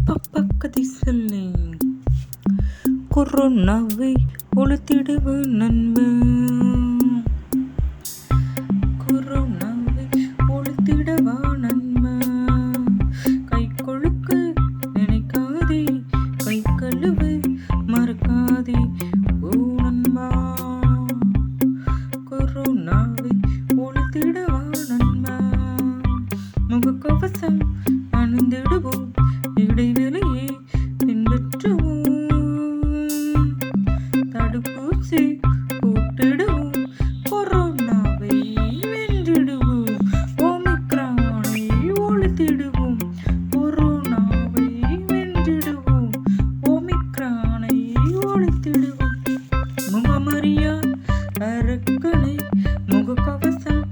பக்கத்தை சொல்லி கொரோனாவை ஒழித்திடுவ நண்பன். கொரோனாவை ஒழித்திடவா நண்பன். கை கொழுக்க நினைக்காதே, கை கழுவ மறக்காதே ஓ நண்பா. கொரோனாவை ஒழித்திடவா நண்பன். முகக்கவசம் அணிந்திடுவோம், இடைவெளியை பின்பற்றுவோம், தடுப்பூசி போட்டிடுவோம், கொரோனாவை வென்றிடுவோம், ஓமிக்ரானை ஒழித்திடுவோம், கொரோனாவை வென்றிடுவோம், ஓமிக்ரானை ஒழித்திடுவோம். முகமறியா அரக்கனை முகக்கவசம்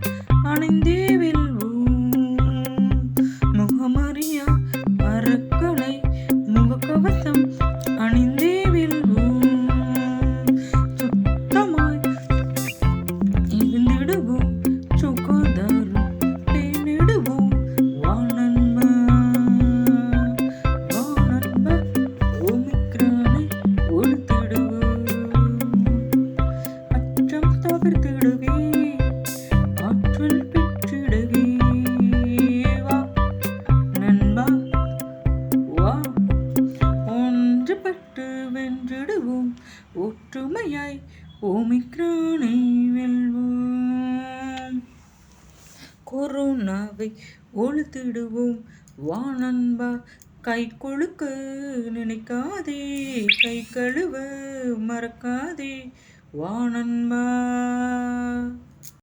அணிந்தே முகமறியா அரக்கனை முகக்கவசம் அணிந்தே வெல்வோம். சுத்தமாய் இருந்திடுவோம், சுகாதாரம் பேணிடுவோம். வா நண்பா, வா நண்பா, ஓமிக்ரானை ஒழித்திடுவோம். அச்சம் தவிர்த்திடுவே, ஆற்றல் பெற்றிடவே. ஒன்றுபட்டு வென்றிடுவோம், ஒற்றுமையாய் ஓமிக்ரானை வெல்வோம். கொரோனாவை ஒழித்திடுவோம், வா நண்பா. கை கொழுக்க நினைக்காதே, கை கழுவ மறக்காதே வா நண்பா.